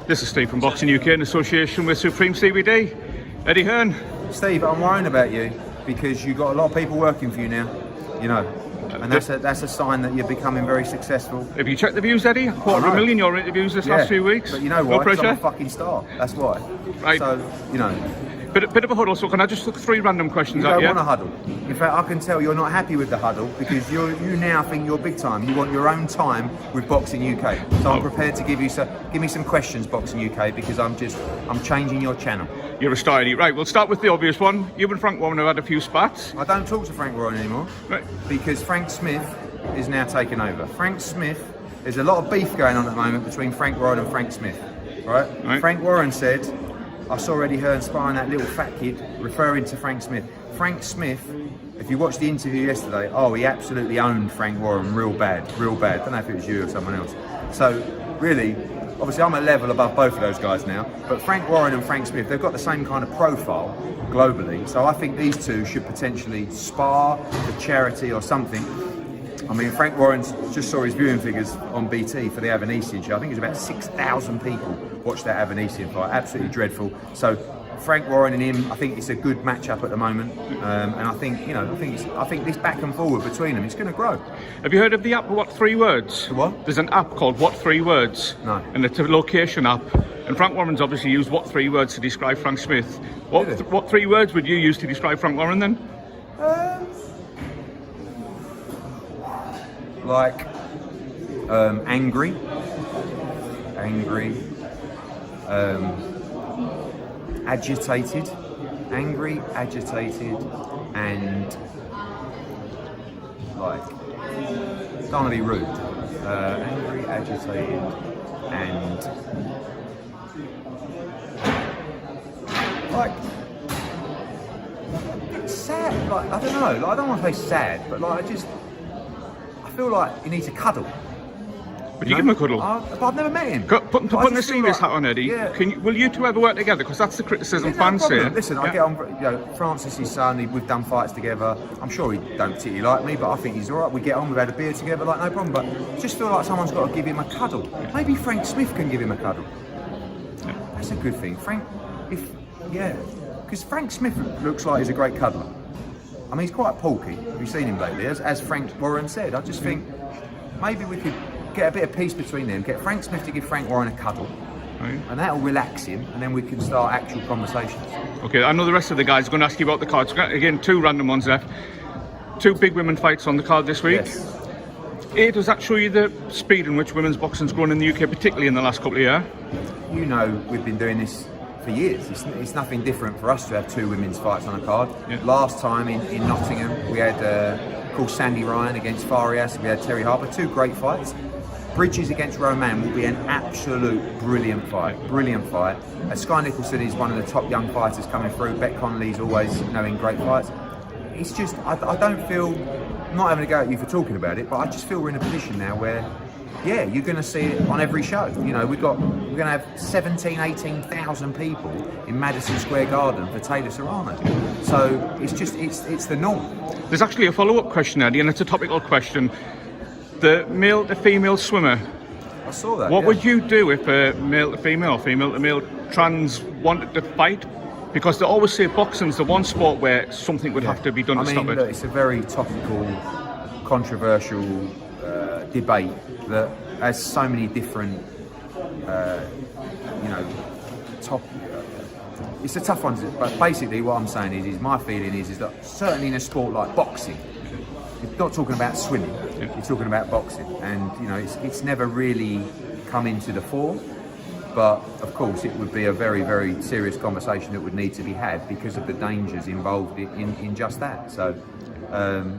This is Steve from Boxing UK in association with Supreme CBD. Eddie Hearn. Steve, I'm worrying about you because you've got a lot of people working for you now, you know, and that's a sign that you're becoming very successful. Have you checked the views, Eddie? 250,000 your interviews this last few weeks. But you know why? No pressure. I'm a fucking star. That's why. Right. So, you know. Bit of a huddle, so can I just look 3 random questions at you? You don't want a huddle. In fact, I can tell you're not happy with the huddle because you now think you're big time. You want your own time with Boxing UK. So I'm prepared to give me some questions, Boxing UK, because I'm changing your channel. You're a star, Eddie. Right, we'll start with the obvious one. You and Frank Warren have had a few spats. I don't talk to Frank Warren anymore, right, because Frank Smith is now taken over. Frank Smith, there's a lot of beef going on at the moment between Frank Warren and Frank Smith, right? Frank Warren said, I saw Eddie Hearn sparring that little fat kid, referring to Frank Smith. Frank Smith, if you watched the interview yesterday, he absolutely owned Frank Warren real bad. I don't know if it was you or someone else. So, really, obviously I'm a level above both of those guys now, but Frank Warren and Frank Smith, they've got the same kind of profile globally. So I think these two should potentially spar for charity or something. I mean, Frank Warren just saw his viewing figures on BT for the Avanesian show. I think it was about 6,000 people watched that Avanesian fight. Absolutely dreadful. So Frank Warren and him, I think it's a good matchup at the moment, and I think this back and forward between them, it's going to grow. Have you heard of the app What 3 Words? What? There's an app called What 3 Words. No. And it's a location app. And Frank Warren's obviously used What 3 Words to describe Frank Smith. What 3 words would you use to describe Frank Warren then? Like angry, agitated, and like, don't want to be rude. Angry, agitated, and like it's sad. Like, I don't know. Like, I don't want to say sad, but like I feel like you need to cuddle. Would you give him a cuddle? But I've never met him. Putting the serious hat on, Eddie. Yeah. Will you two ever work together? Because that's the criticism fans say. Listen, I get on. You know, Francis' son. We've done fights together. I'm sure he don't particularly like me, but I think he's all right. We get on. We've had a beer together, like no problem. But I just feel like someone's got to give him a cuddle. Maybe Frank Smith can give him a cuddle. Yeah. That's a good thing, Frank. Because Frank Smith looks like he's a great cuddler. I mean, he's quite porky. Have you seen him lately? As Frank Warren said, I just think maybe we could get a bit of peace between them, get Frank Smith to give Frank Warren a cuddle, and that'll relax him, and then we can start actual conversations. Okay, I know the rest of the guys are going to ask you about the cards. Again, 2 random ones left. 2 big women fights on the card this week. Yes. Does that show you the speed in which women's boxing's grown in the UK, particularly in the last couple of years? You know, we've been doing this for years. It's nothing different for us to have 2 women's fights on a card. Yeah. Last time in Nottingham, we had called Sandy Ryan against Farias. We had Terry Harper. 2 great fights. Bridges against Roman will be an absolute brilliant fight. Sky Nicholson is one of the top young fighters coming through. Beck Connolly's always in great fights. It's just, I don't feel, I'm not having a go at you for talking about it, but I just feel we're in a position now where, you're going to see it on every show. You know, we're going to have 18,000 people in Madison Square Garden for Taylor Serrano. So it's the norm. There's actually a follow-up question, Eddie, and it's a topical question. The male to female swimmer. I saw that. What would you do if a male to female, female to male trans wanted to fight? Because they always say boxing's the one sport where something would have to be done to stop it. Look, it's a very topical, controversial debate that has so many different, it's a tough one. But basically, what I'm saying is my feeling is that certainly in a sport like boxing, you're not talking about swimming, you're talking about boxing, and it's never really come into the fore. But of course, it would be a very, very serious conversation that would need to be had because of the dangers involved in just that. So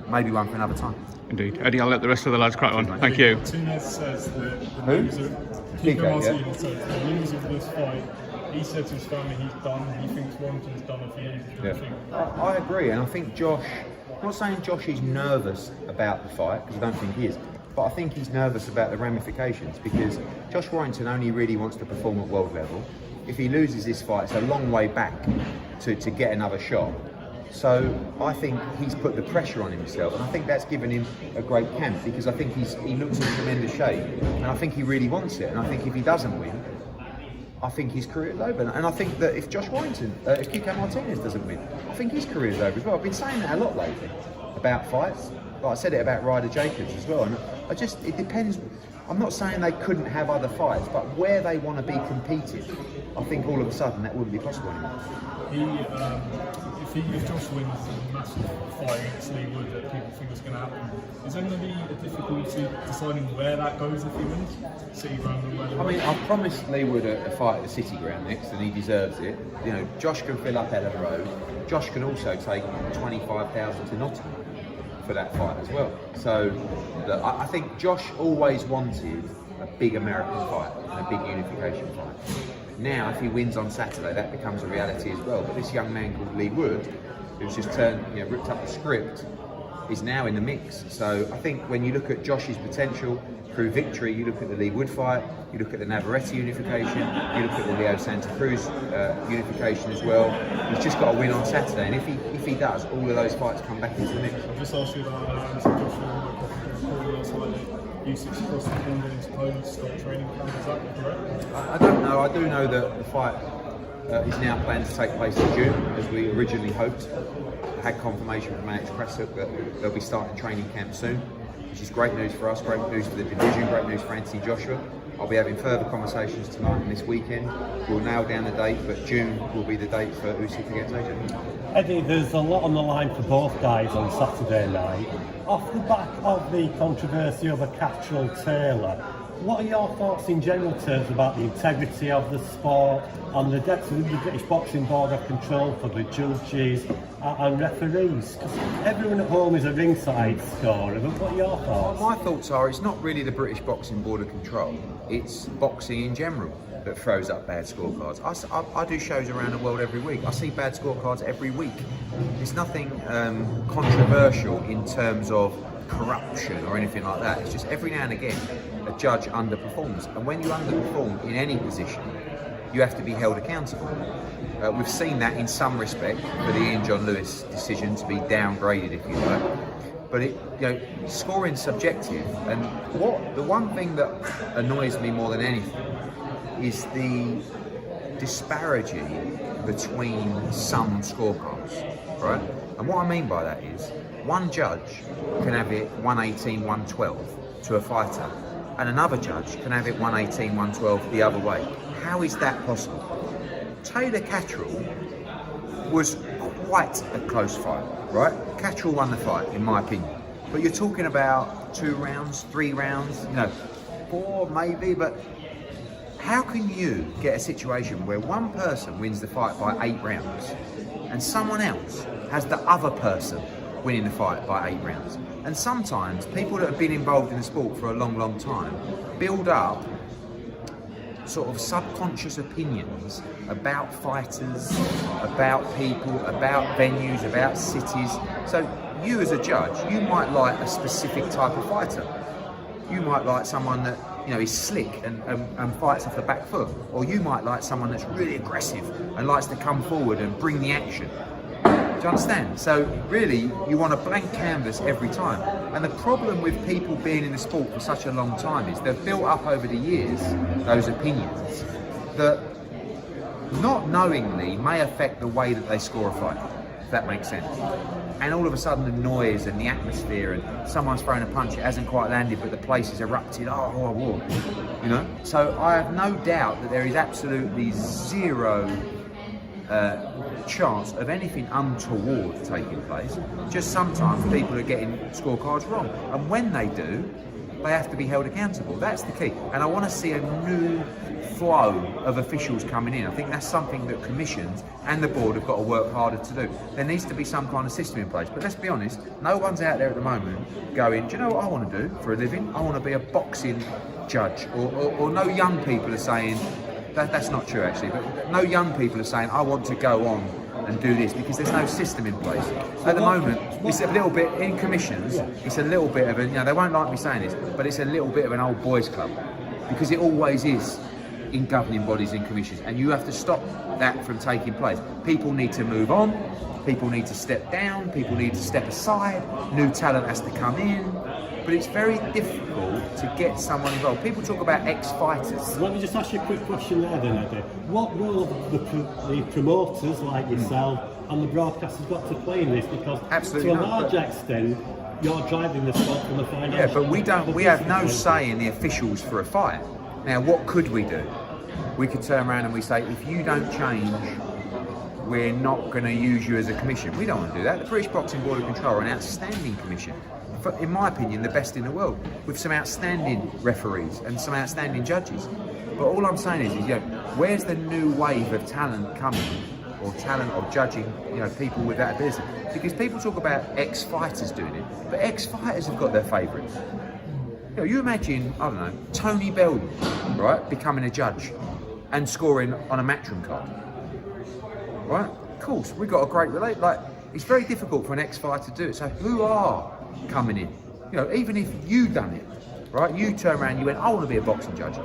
maybe one for another time. Indeed. Eddie, I'll let the rest of the lads crack on. Thank you. Martinez says that Who? the news of this fight, he said to his family he's done. He thinks Warrington's done it for you. I agree, and I think Josh, I'm not saying Josh is nervous about the fight, because I don't think he is, but I think he's nervous about the ramifications, because Josh Warrington only really wants to perform at world level. If he loses this fight, it's a long way back to get another shot. So I think he's put the pressure on himself, and I think that's given him a great camp, because I think he looks in tremendous shape, and I think he really wants it. And I think if he doesn't win, I think his career's over. And I think that if if Kiko Martinez doesn't win, I think his career's over as well. I've been saying that a lot lately about fights. Like I said it about Ryder Jacobs as well. And it depends. I'm not saying they couldn't have other fights, but where they want to be competed, I think all of a sudden that wouldn't be possible anymore. If Josh wins a massive fight against Lee Wood that people think is going to happen, is there going to be a difficulty deciding where that goes if he wins? City ground or whatever? I mean, I've promised Lee Wood a fight at the City ground next, and he deserves it. You know, Josh can fill up Ellen Road. Josh can also take 25,000 to Nottingham for that fight as well. So, look, I think Josh always wanted a big American fight and a big unification fight. Now, if he wins on Saturday, that becomes a reality as well. But this young man called Lee Wood, who's just ripped up the script, is now in the mix. So I think when you look at Josh's potential through victory, you look at the Lee Wood fight, you look at the Navarrete unification, you look at the Leo Santa Cruz unification as well. He's just got to win on Saturday, and if he does, all of those fights come back into the mix. I'll just ask you about Usyk across the border into Poland to start training camp. Is that correct? I don't know. I do know that the fight is now planned to take place in June, as we originally hoped. I had confirmation from Alex Krasuk that they'll be starting training camp soon, which is great news for us, great news for the division, great news for Anthony Joshua. I'll be having further conversations tonight and this weekend. We'll nail down the date, but June will be the date for Usyk against AJ. Eddie, there's a lot on the line for both guys on Saturday night. Off the back of the controversy over Catterall Taylor, what are your thoughts in general terms about the integrity of the sport and the depth of the British Boxing Board of control for the judges and referees? Because everyone at home is a ringside scorer, but what are your thoughts? My thoughts are it's not really the British Boxing Board of Control, it's boxing in general that throws up bad scorecards. I do shows around the world every week. I see bad scorecards every week. There's nothing controversial in terms of corruption or anything like that. It's just every now and again a judge underperforms, and when you underperform in any position, you have to be held accountable. We've seen that in some respect for the Ian John Lewis decision to be downgraded, if you like. But scoring's subjective, and the one thing that annoys me more than anything is the disparity between some scorecards, right? And what I mean by that is, one judge can have it 118, 112 to a fighter, and another judge can have it 118, 112 the other way. How is that possible? Taylor Catterall was quite a close fight, right? Catterall won the fight, in my opinion. But you're talking about 2 rounds, 3 rounds, 4 maybe, but how can you get a situation where one person wins the fight by 8 rounds and someone else has the other person winning the fight by 8 rounds? And sometimes people that have been involved in the sport for a long, long time build up sort of subconscious opinions about fighters, about people, about venues, about cities. So you as a judge, you might like a specific type of fighter. You might like someone that is slick and fights off the back foot, or you might like someone that's really aggressive and likes to come forward and bring the action. Do you understand? So really, you want a blank canvas every time. And the problem with people being in the sport for such a long time is they've built up over the years those opinions that not knowingly may affect the way that they score a fight, if that makes sense. And all of a sudden the noise and the atmosphere and someone's thrown a punch, it hasn't quite landed but the place is erupted, So I have no doubt that there is absolutely zero chance of anything untoward taking place. Just sometimes people are getting scorecards wrong, and when they do, they have to be held accountable. That's the key. And I want to see a new flow of officials coming in. I think that's something that commissions and the board have got to work harder to do. There needs to be some kind of system in place. But let's be honest, no one's out there at the moment going, do you know what I want to do for a living? I want to be a boxing judge. Or no young people are saying, that's not true actually, but no young people are saying, I want to go on and do this, because there's no system in place. At the moment, it's a little bit, in commissions, it's a little bit of a, they won't like me saying this, but it's a little bit of an old boys club, because it always is in governing bodies and commissions, and you have to stop that from taking place. People need to move on, people need to step down, people need to step aside, new talent has to come in, but it's very difficult to get someone involved. People talk about ex-fighters. Let me just ask you a quick question there then, Eddie. What role have the promoters like yourself and the broadcasters got to play in this? Because Absolutely to a not, large extent, you're driving the sport from the financial. Yeah, but we have no say in the officials for a fight. Now, what could we do? We could turn around and we say, if you don't change, we're not going to use you as a commission. We don't want to do that. The British Boxing Board of Control are an outstanding commission. In my opinion, the best in the world, with some outstanding referees and some outstanding judges. But all I'm saying is, where's the new wave of talent coming, or talent of judging, people with that ability? Because people talk about ex-fighters doing it, but ex-fighters have got their favourites. You imagine, I don't know, Tony Bellew, right, becoming a judge and scoring on a Matchroom card, right? Of course, we've got a great relate. Like, it's very difficult for an ex-fighter to do it. So who are coming in? Even if you done it, right? You turn around, you went, I want to be a boxing judge.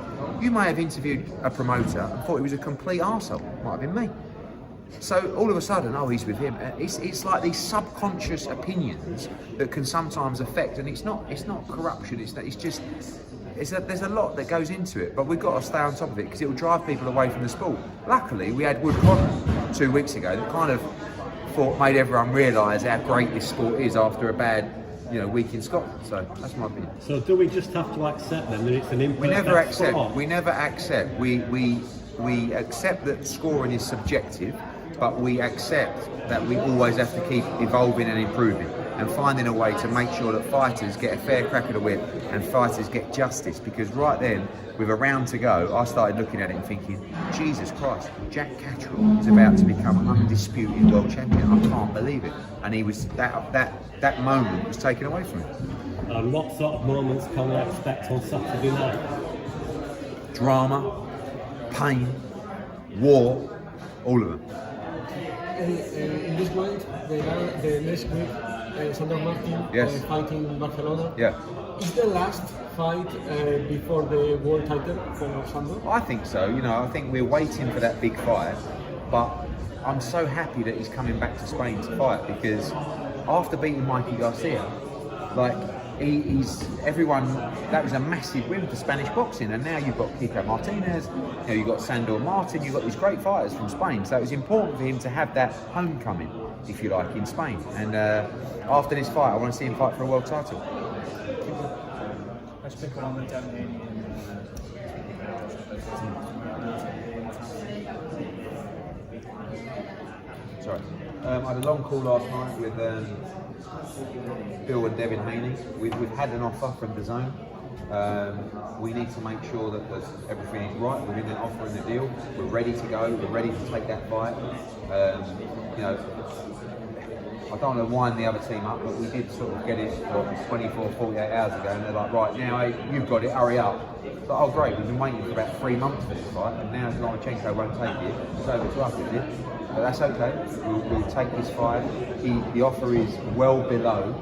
You may have interviewed a promoter and thought he was a complete arsehole. Might have been me. So all of a sudden, he's with him. It's like these subconscious opinions that can sometimes affect, and it's not corruption. There's a lot that goes into it, but we've got to stay on top of it because it will drive people away from the sport. Luckily, we had Wood Connor 2 weeks ago that kind of made everyone realise how great this sport is after a bad week in Scotland. So that's my opinion. So do we just have to accept then that it's an imperfect We never accept. sport? We never accept. We accept that scoring is subjective, but we accept that we always have to keep evolving and improving and finding a way to make sure that fighters get a fair crack of the whip and fighters get justice. Because right then, with a round to go, I started looking at it and thinking, Jesus Christ, Jack Catterall is about to become undisputed world champion. I can't believe it. And he was that moment was taken away from him. And what sort of moments can we expect on Saturday night? Drama, pain, war, all of them. In this moment, the next week, Sandor Martin fighting in Barcelona. Yeah. Is the last fight before the world title for Sandor? I think so. I think we're waiting for that big fight, but I'm so happy that he's coming back to Spain to fight because after beating Mikey Garcia, that was a massive win for Spanish boxing, and now you've got Kiko Martinez, you've got Sandor Martin, you've got these great fighters from Spain, so it was important for him to have that homecoming, if you like, in Spain. And after this fight, I want to see him fight for a world title. Let's pick on the Devin Haney. Sorry. I had a long call last night with Bill and Devin Haney. We've had an offer from DAZN. We need to make sure that everything is right within the offer and the deal. We're ready to go. We're ready to take that fight. I don't want to wind the other team up, but we did sort of get it 24, 48 hours ago, and they're like, right, now you've got it, hurry up. It's like, oh great, we've been waiting for about 3 months for this fight, and now Lomachenko won't take it. It's over to us, is it? But that's okay. We'll take this fight. The offer is well below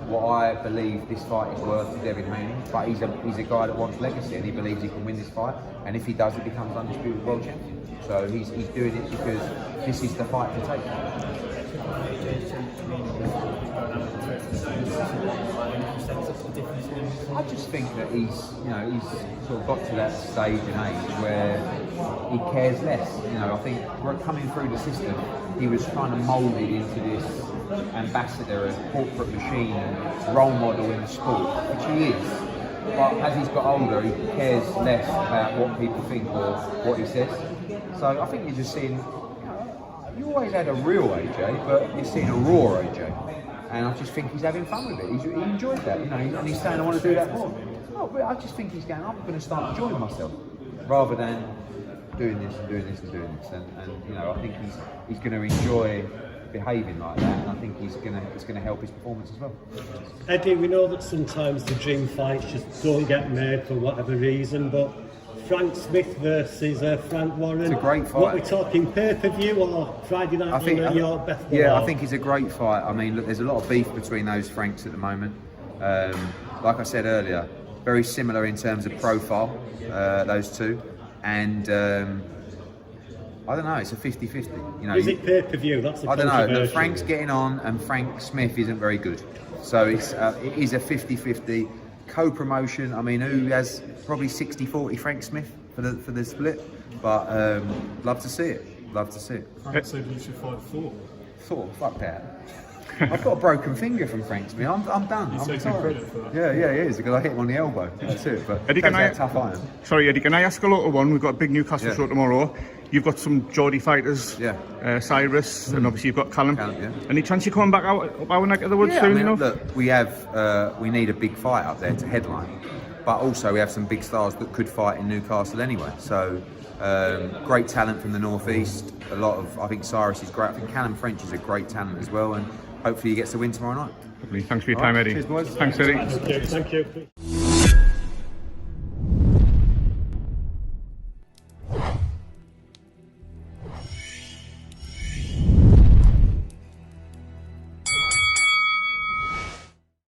what I believe this fight is worth to Devin Haney, but he's a guy that wants legacy and he believes he can win this fight, and if he does, he becomes undisputed world champion. So he's doing it because this is the fight to take. I just think that he's sort of got to that stage and age where he cares less. I think coming through the system, he was kind of moulded into this ambassador and corporate machine and role model in the sport, which he is. But as he's got older, he cares less about what people think or what he says. So I think you're just seeing, you always had a real AJ, but you're seeing a raw AJ. And I just think he's having fun with it. He enjoyed that, and he's saying, I want to do that more. No, but I just think he's going, I'm going to start enjoying myself, rather than doing this and doing this and doing this. And I think he's going to enjoy behaving like that, and I think it's going to help his performance as well. Eddie, we know that sometimes the dream fights just don't get made for whatever reason, but Frank Smith versus Frank Warren. It's a great fight. What are we talking, pay-per-view or Friday night on your best? Yeah, I think it's a great fight. I mean, look, there's a lot of beef between those Franks at the moment. Like I said earlier, very similar in terms of profile, those two. And I don't know, it's a 50-50. Is it pay-per-view? That's a I don't know. Look, Frank's getting on and Frank Smith isn't very good. So it is a 50-50. co-promotion. I mean, who has probably 60-40 Frank Smith for the split? But love to see it. Love to see it. Frank said you should fight 4. Thought, fuck that. I've got a broken finger from Frank Smith. I'm done. I'm taking sorry. credit for that. Yeah, he is, because I hit him on the elbow. That's it. But Eddie, that's can I- how tough I am. Sorry, Eddie, can I ask a little one? We've got a big Newcastle Yeah. show tomorrow. You've got some Geordie fighters, Yeah. Cyrus, and obviously you've got Callum. Callum, yeah. Any chance you're coming back out up our neck of the woods Yeah, soon I mean, enough? look, we need a big fight up there to headline, but also we have some big stars that could fight in Newcastle anyway. So great talent from the northeast. I think Cyrus is great. I think Callum French is a great talent as well, and hopefully he gets the win tomorrow night. Lovely. Thanks for your time, Eddie. Cheers, boys. Thanks, Eddie. Thank you.